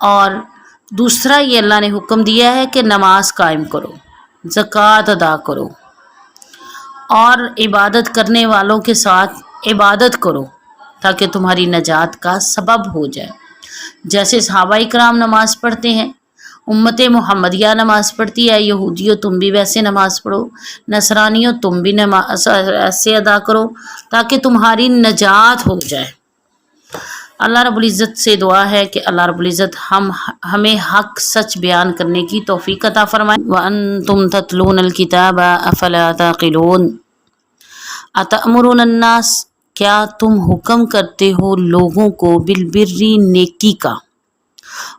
اور دوسرا یہ اللہ نے حکم دیا ہے کہ نماز قائم کرو، زکوٰۃ ادا کرو اور عبادت کرنے والوں کے ساتھ عبادت کرو تاکہ تمہاری نجات کا سبب ہو جائے۔ جیسے صحابہ کرام نماز پڑھتے ہیں، امت محمدیہ نماز پڑھتی ہے، یہودیوں تم بھی ویسے نماز پڑھو، نصرانیوں تم بھی نماز ایسے ادا کرو تاکہ تمہاری نجات ہو جائے۔ اللہ رب العزت سے دعا ہے کہ اللہ رب العزت ہمیں حق سچ بیان کرنے کی توفیق عطا فرمائے۔ وَأَنْتُمْ تَتْلُونَ الْكِتَابَ أَفَلَا تَعْقِلُونَ أَتَأْمُرُونَ النَّاسَ، کیا تم حکم کرتے ہو لوگوں کو بالبر نیکی کا،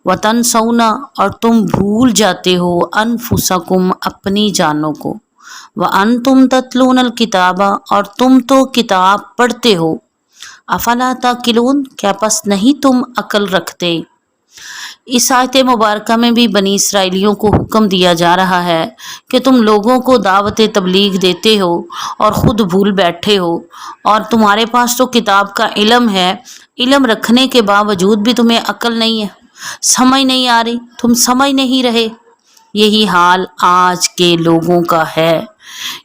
وَتَنْسَوْنَ اور تم بھول جاتے ہو أَنفُسَكُمْ اپنی جانوں کو، وَأَنْتُمْ تَتْلُونَ الْكِتَابَ اور تم تو کتاب پڑھتے ہو، افلا تاکلون کیا پس نہیں تم عقل رکھتے۔ اس آیت مبارکہ میں بھی بنی اسرائیلیوں کو حکم دیا جا رہا ہے کہ تم لوگوں کو دعوت تبلیغ دیتے ہو اور خود بھول بیٹھے ہو، اور تمہارے پاس تو کتاب کا علم ہے، علم رکھنے کے باوجود بھی تمہیں عقل نہیں ہے، سمجھ نہیں آ رہی، تم سمجھ نہیں رہے۔ یہی حال آج کے لوگوں کا ہے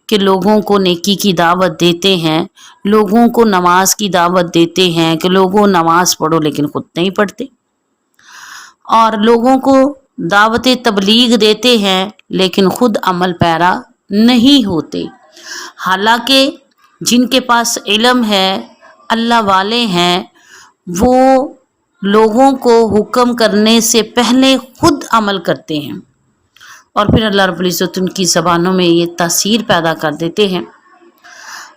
کہ لوگوں کو نیکی کی دعوت دیتے ہیں، لوگوں کو نماز کی دعوت دیتے ہیں کہ لوگوں نماز پڑھو لیکن خود نہیں پڑھتے، اور لوگوں کو دعوت تبلیغ دیتے ہیں لیکن خود عمل پیرا نہیں ہوتے۔ حالانکہ جن کے پاس علم ہے، اللہ والے ہیں، وہ لوگوں کو حکم کرنے سے پہلے خود عمل کرتے ہیں، اور پھر اللہ رب العزت ان کی زبانوں میں یہ تاثیر پیدا کر دیتے ہیں،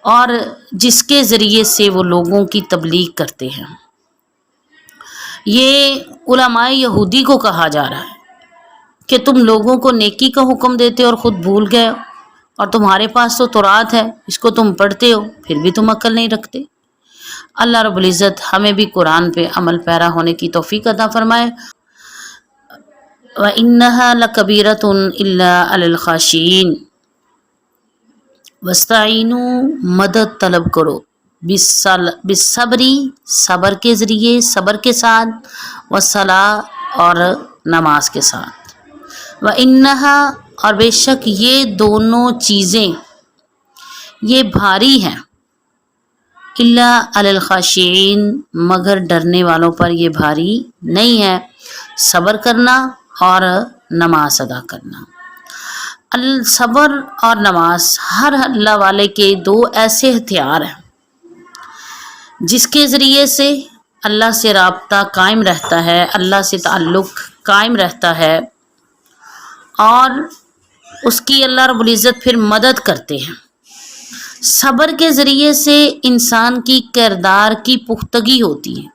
اور جس کے ذریعے سے وہ لوگوں کی تبلیغ کرتے ہیں۔ یہ علماء یہودی کو کہا جا رہا ہے کہ تم لوگوں کو نیکی کا حکم دیتے اور خود بھول گئے ہو، اور تمہارے پاس تو تورات ہے، اس کو تم پڑھتے ہو پھر بھی تم عقل نہیں رکھتے۔ اللہ رب العزت ہمیں بھی قرآن پہ عمل پیرا ہونے کی توفیق عطا فرمائے۔ وَإِنَّهَا لَكَبِيرَةٌ إِلَّا عَلَى الْخَاشِعِينَ وَاسْتَعِينُوا مدد طلب کرو، بالصبری صبر کے ذریعے، صبر کے ساتھ، والصلاۃ اور نماز کے ساتھ، وَإِنَّهَا اور بے شک یہ دونوں چیزیں یہ بھاری ہیں، إِلَّا عَلَى الْخَاشِعِينَ مگر ڈرنے والوں پر یہ بھاری نہیں ہے، صبر کرنا اور نماز ادا کرنا۔ صبر اور نماز ہر اللہ والے کے دو ایسے ہتھیار ہیں جس کے ذریعے سے اللہ سے رابطہ قائم رہتا ہے، اللہ سے تعلق قائم رہتا ہے، اور اس کی اللہ رب العزت پھر مدد کرتے ہیں۔ صبر کے ذریعے سے انسان کی کردار کی پختگی ہوتی ہے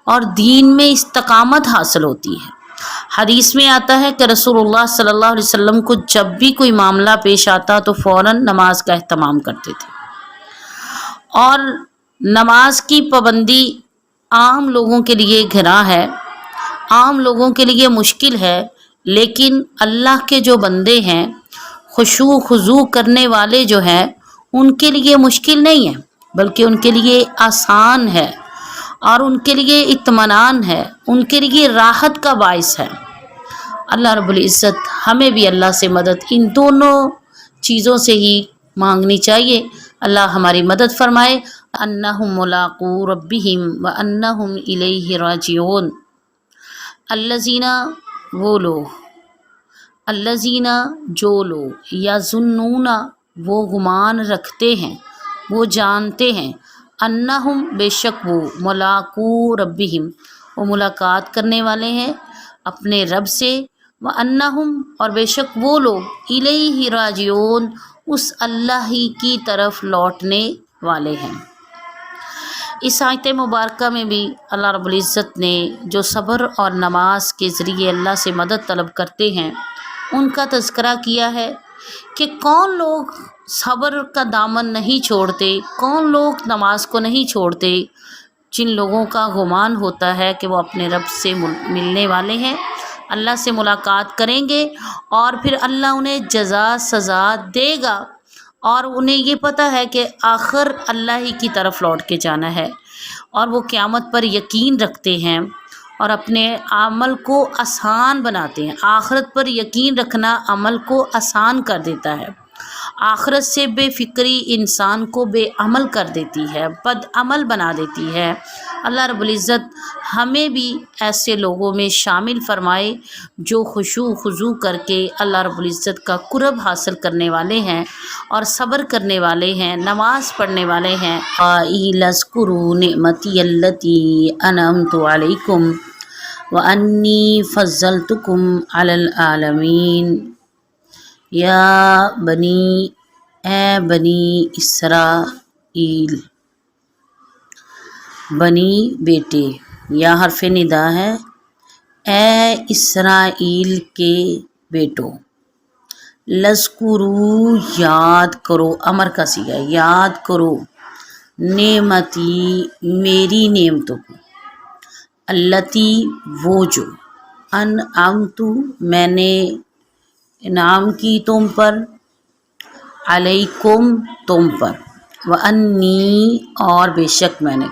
اور دین میں استقامت حاصل ہوتی ہے۔ حدیث میں آتا ہے کہ رسول اللہ صلی اللہ علیہ وسلم کو جب بھی کوئی معاملہ پیش آتا تو فوراً نماز کا اہتمام کرتے تھے، اور نماز کی پابندی عام لوگوں کے لیے گھرا ہے، عام لوگوں کے لیے مشکل ہے، لیکن اللہ کے جو بندے ہیں، خشوع خضوع کرنے والے جو ہیں، ان کے لیے مشکل نہیں ہے بلکہ ان کے لیے آسان ہے، اور ان کے لیے اطمینان ہے، ان کے لیے راحت کا باعث ہے۔ اللہ رب العزت ہمیں بھی اللہ سے مدد ان دونوں چیزوں سے ہی مانگنی چاہیے۔ اللہ ہماری مدد فرمائے۔ انہم ملاقو ربہم وانہم الیہ راجعون۔ الذین وہ لوگ، الذین جو لوگ، یظنون وہ گمان رکھتے ہیں، وہ جانتے ہیں، انہم بے شک وہ، ملاقو ربہم وہ ملاقات کرنے والے ہیں اپنے رب سے، وانہم اور بے شک وہ لوگ، الیہ راجعون اس اللہ ہی کی طرف لوٹنے والے ہیں۔ اس آیت مبارکہ میں بھی اللہ رب العزت نے جو صبر اور نماز کے ذریعے اللہ سے مدد طلب کرتے ہیں ان کا تذکرہ کیا ہے کہ کون لوگ صبر کا دامن نہیں چھوڑتے، کون لوگ نماز کو نہیں چھوڑتے، جن لوگوں کا گمان ہوتا ہے کہ وہ اپنے رب سے ملنے والے ہیں، اللہ سے ملاقات کریں گے، اور پھر اللہ انہیں جزا سزا دے گا، اور انہیں یہ پتہ ہے کہ آخر اللہ ہی کی طرف لوٹ کے جانا ہے، اور وہ قیامت پر یقین رکھتے ہیں، اور اپنے عمل کو آسان بناتے ہیں۔ آخرت پر یقین رکھنا عمل کو آسان کر دیتا ہے۔ آخرت سے بے فکری انسان کو بے عمل کر دیتی ہے، بد عمل بنا دیتی ہے۔ اللہ رب العزت ہمیں بھی ایسے لوگوں میں شامل فرمائے جو خشوع خضوع کر کے اللہ رب العزت کا قرب حاصل کرنے والے ہیں اور صبر کرنے والے ہیں، نماز پڑھنے والے ہیں۔ لَذْكُرُوا نِعْمَتِيَ الَّتِي أَنْعَمْتُ عَلَيْكُمْ وَأَنِّي فَضَّلْتُكُمْ عَلَى الْعَالَمِينَ۔ یا بنی اسرائیل، بنی بیٹے، یا حرف ندا ہے، اے اسرائیل کے بیٹو، لذکرو یاد کرو، امر کا صیغہ، یاد کرو، نعمتی میری نعمتوں کو، التی وہ جو، انعمت میں نے انعام کی تم پر، علیکم تم پر، وانی اور بے شک میں نے،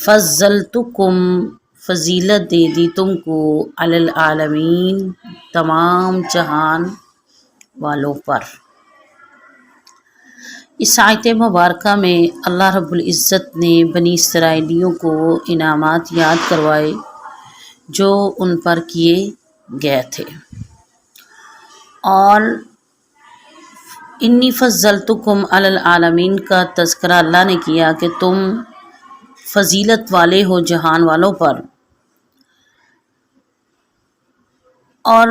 فضلتکم فضیلت دے دی تم کو، علی العالمین تمام جہان والوں پر۔ اس آیت مبارکہ میں اللہ رب العزت نے بنی اسرائیلیوں کو انعامات یاد کروائے جو ان پر کیے گئے تھے، اور انی فضلتکم علی العالمین کا تذکرہ اللہ نے کیا کہ تم فضیلت والے ہو جہان والوں پر۔ اور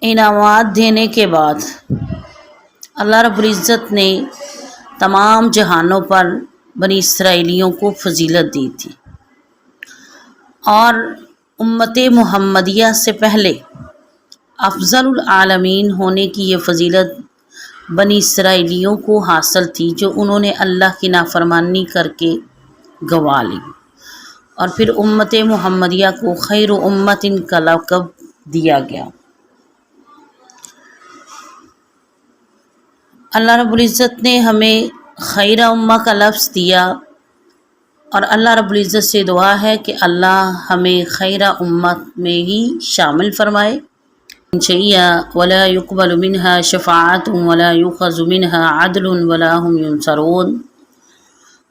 انعامات دینے کے بعد اللہ رب العزت نے تمام جہانوں پر بنی اسرائیلیوں کو فضیلت دی تھی، اور امت محمدیہ سے پہلے افضل العالمین ہونے کی یہ فضیلت بنی اسرائیلیوں کو حاصل تھی جو انہوں نے اللہ کی نافرمانی کر کے گنوا لی، اور پھر امت محمدیہ کو خیر امت کا لقب دیا گیا۔ اللہ رب العزت نے ہمیں خیر امہ کا لفظ دیا، اور اللہ رب العزت سے دعا ہے کہ اللہ ہمیں خیر امت میں ہی شامل فرمائے۔ شیئا ولا يقبل منها شفاعة ولا يؤخذ منها عدل ولا هم ينصرون۔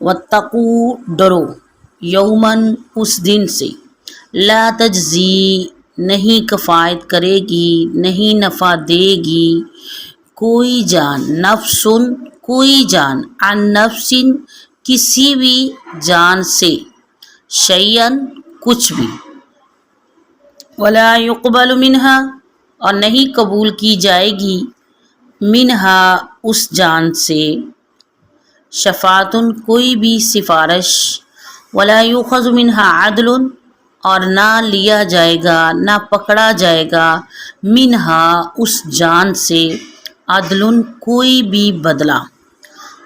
واتقوا ڈرو، یومن اس دن سے، لا تجزی نہیں کفایت کرے گی، نہیں نفع دے گی، کوئی جان، نفس کوئی جان، عن نفس کسی بھی جان سے، شیئن کچھ بھی، ولا يقبل منها اور نہیں قبول کی جائے گی، منہا اس جان سے، شفاعتن کوئی بھی سفارش، ولا یؤخذ منہا عدل اور نہ لیا جائے گا، نہ پکڑا جائے گا، منہا اس جان سے، عدل کوئی بھی بدلہ،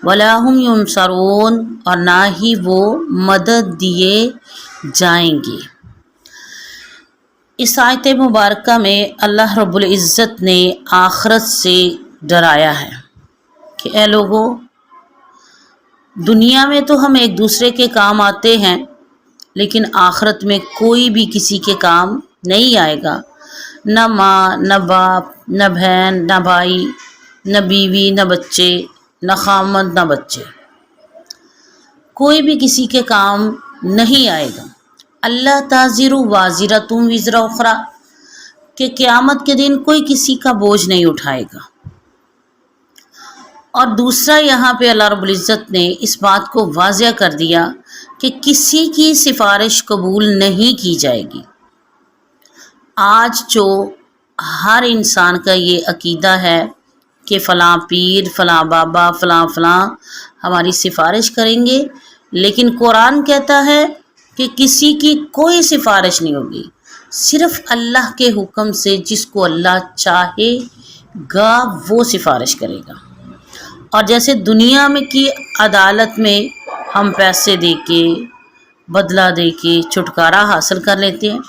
ولا هم ینصرون اور نہ ہی وہ مدد دیے جائیں گے۔ اس آیت مبارکہ میں اللہ رب العزت نے آخرت سے ڈرایا ہے کہ اے لوگو، دنیا میں تو ہم ایک دوسرے کے کام آتے ہیں، لیکن آخرت میں کوئی بھی کسی کے کام نہیں آئے گا، نہ ماں، نہ باپ، نہ بہن، نہ بھائی، نہ بیوی، نہ بچے، نہ خامند، نہ بچے، کوئی بھی کسی کے کام نہیں آئے گا۔ اللہ تازر وازرۃ وزر اخری کہ قیامت کے دن کوئی کسی کا بوجھ نہیں اٹھائے گا۔ اور دوسرا یہاں پہ اللہ رب العزت نے اس بات کو واضح کر دیا کہ کسی کی سفارش قبول نہیں کی جائے گی۔ آج جو ہر انسان کا یہ عقیدہ ہے کہ فلاں پیر، فلاں بابا، فلاں فلاں ہماری سفارش کریں گے، لیکن قرآن کہتا ہے کہ کسی کی کوئی سفارش نہیں ہوگی، صرف اللہ کے حکم سے جس کو اللہ چاہے گا وہ سفارش کرے گا۔ اور جیسے دنیا میں کی عدالت میں ہم پیسے دے کے، بدلہ دے کے چھٹکارا حاصل کر لیتے ہیں،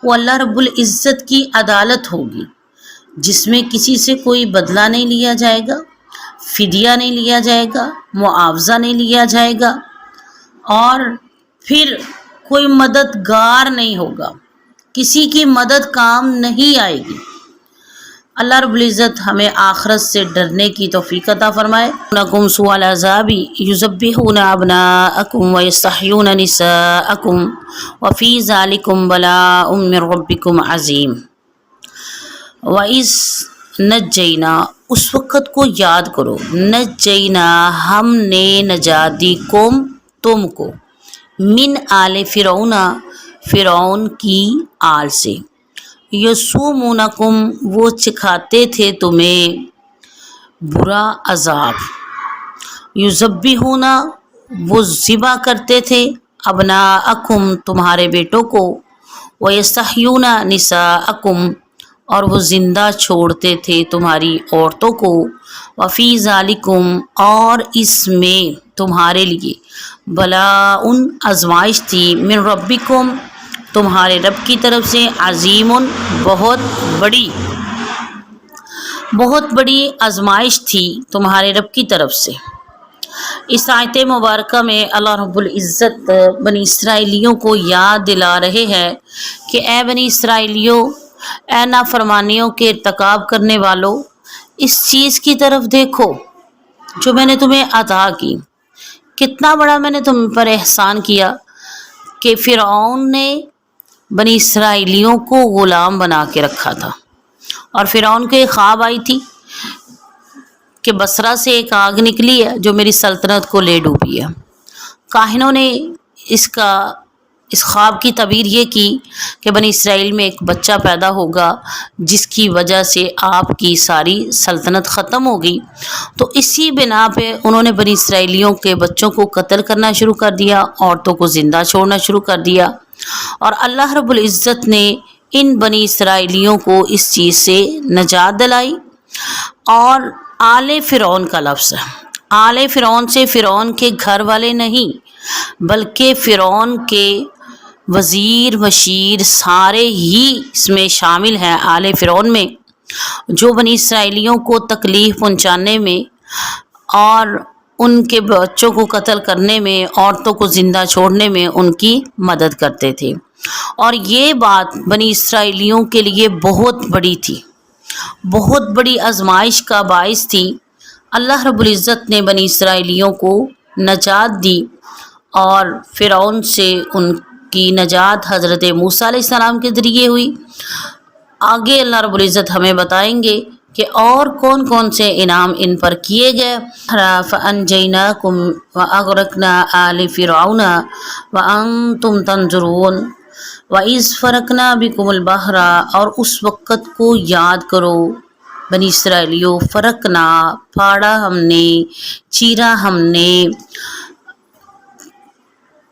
وہ اللہ رب العزت کی عدالت ہوگی جس میں کسی سے کوئی بدلہ نہیں لیا جائے گا، فدیہ نہیں لیا جائے گا، معاوضہ نہیں لیا جائے گا، اور پھر کوئی مددگار نہیں ہوگا، کسی کی مدد کام نہیں آئے گی۔ اللہ رب العزت ہمیں آخرت سے ڈرنے کی توفیق عطا فرمائے۔ نکم سوء العذاب یذبحون ابناءکم ویستحیون نساءکم وفی ذلکم بلاء من ربکم عظیم۔ وَإِذْ نَجَّيْنَا، اس وقت کو یاد کرو، نجینا ہم نے نجات دی، تم کو، من آل فرعون، فرعون کی آل سے، یسومونکم وہ چکھاتے تھے تمہیں برا عذاب، یذبحون وہ ذبح کرتے تھے، ابناءکم تمہارے بیٹوں کو، ویستحیون نساءکم اور وہ زندہ چھوڑتے تھے تمہاری عورتوں کو، وفی ذالکم اور اس میں تمہارے لیے، بلاء آزمائش تھی، من ربکم تمہارے رب کی طرف سے، عظیم بہت بڑی آزمائش تھی تمہارے رب کی طرف سے۔ اس آیت مبارکہ میں اللہ رب العزت بنی اسرائیلیوں کو یاد دلا رہے ہیں کہ اے بنی اسرائیلیوں، اے نافرمانیوں کے ارتکاب کرنے والوں، اس چیز کی طرف دیکھو جو میں نے تمہیں عطا کی، کتنا بڑا میں نے تم پر احسان کیا کہ فرعون نے بنی اسرائیلیوں کو غلام بنا کے رکھا تھا، اور فرعون کو ایک خواب آئی تھی کہ بصرہ سے ایک آگ نکلی ہے جو میری سلطنت کو لے ڈوبی ہے۔ کاہنوں نے اس خواب کی تعبیر یہ کی کہ بنی اسرائیل میں ایک بچہ پیدا ہوگا جس کی وجہ سے آپ کی ساری سلطنت ختم ہوگی، تو اسی بنا پہ انہوں نے بنی اسرائیلیوں کے بچوں کو قتل کرنا شروع کر دیا، عورتوں کو زندہ چھوڑنا شروع کر دیا، اور اللہ رب العزت نے ان بنی اسرائیلیوں کو اس چیز سے نجات دلائی۔ اور آل فرعون کا لفظ ہے، آل فرعون سے فرعون کے گھر والے نہیں بلکہ فرعون کے وزیر مشیر سارے ہی اس میں شامل ہیں، آل فرعون میں، جو بنی اسرائیلیوں کو تکلیف پہنچانے میں اور ان کے بچوں کو قتل کرنے میں، عورتوں کو زندہ چھوڑنے میں ان کی مدد کرتے تھے۔ اور یہ بات بنی اسرائیلیوں کے لیے بہت بڑی تھی، بہت بڑی آزمائش کا باعث تھی۔ اللہ رب العزت نے بنی اسرائیلیوں کو نجات دی، اور فرعون سے ان کی نجات حضرت موسیٰ علیہ السلام کے ذریعے ہوئی۔ آگے اللہ رب العزت ہمیں بتائیں گے کہ اور کون کون سے انعام ان پر کیے گئے۔ فَأَنْجَيْنَاكُمْ وَأَغْرَقْنَا آلَ فِرْعَوْنَ وَأَنْتُمْ تَنْظُرُونَ وَإِذْ فَرَقْنَا بِكُمُ الْبَحْرَ اور اس وقت کو یاد کرو بنی اسرائیلیوں، فرقنا پھاڑا ہم نے، چیرا ہم نے،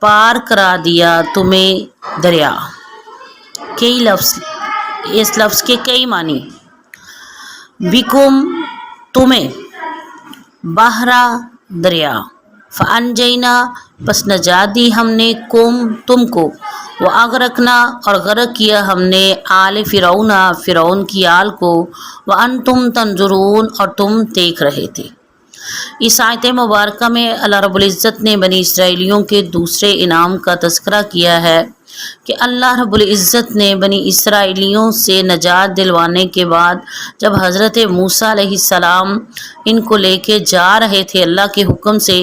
پار کرا دیا تمہیں دریا۔ کئی لفظ، اس لفظ کے کئی معنی، بکم تمہیں، بحرا دریا، فانجینا پس نجات دی ہم نے، تم کو، واغرقنا اور غرق کیا ہم نے، آل فرعون فرعون کی آل کو، وانتم تنظرون اور تم دیکھ رہے تھے۔ اس آیت مبارکہ میں اللہ رب العزت نے بنی اسرائیلیوں کے دوسرے انعام کا تذکرہ کیا ہے کہ اللہ رب العزت نے بنی اسرائیلیوں سے نجات دلوانے کے بعد جب حضرت موسیٰ علیہ السلام ان کو لے کے جا رہے تھے اللہ کے حکم سے،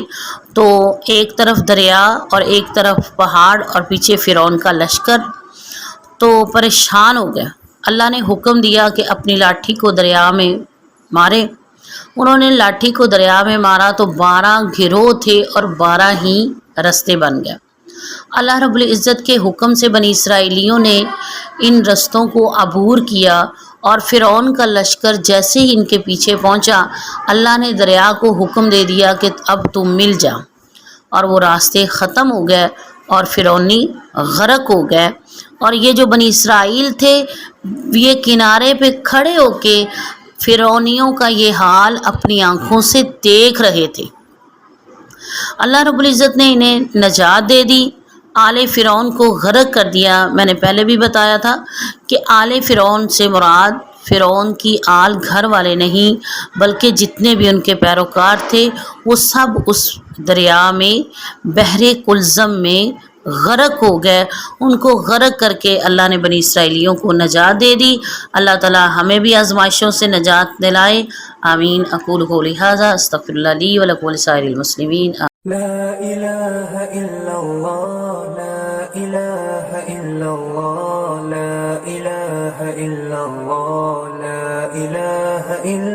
تو ایک طرف دریا اور ایک طرف پہاڑ اور پیچھے فرعون کا لشکر، تو پریشان ہو گیا۔ اللہ نے حکم دیا کہ اپنی لاٹھی کو دریا میں مارے۔ انہوں نے لاٹھی کو دریا میں مارا تو 12 گروہ تھے اور 12 ہی رستے بن گئے۔ اللہ رب العزت کے حکم سے بنی اسرائیلیوں نے ان رستوں کو عبور کیا، اور فرعون کا لشکر جیسے ہی ان کے پیچھے پہنچا، اللہ نے دریا کو حکم دے دیا کہ اب تم مل جا، اور وہ راستے ختم ہو گئے اور فرعونی غرق ہو گئے۔ اور یہ جو بنی اسرائیل تھے یہ کنارے پہ کھڑے ہو کے فرعونیوں کا یہ حال اپنی آنکھوں سے دیکھ رہے تھے۔ اللہ رب العزت نے انہیں نجات دے دی، آل فرعون کو غرق کر دیا۔ میں نے پہلے بھی بتایا تھا کہ آل فرعون سے مراد فرعون کی آل گھر والے نہیں بلکہ جتنے بھی ان کے پیروکار تھے وہ سب اس دریا میں بحر کلزم میں غرق ہو گئے، ان کو غرق کر کے اللہ نے بنی اسرائیلیوں کو نجات دے دی۔ اللہ تعالی ہمیں بھی آزمائشوں سے نجات دلائے، آمین۔ اقول قولی ھذا استغفر اللہ لی ولکم ولسائر المسلمین۔ لا إله إلا الله لا إله إلا الله لا إله إلا الله لا إله إلا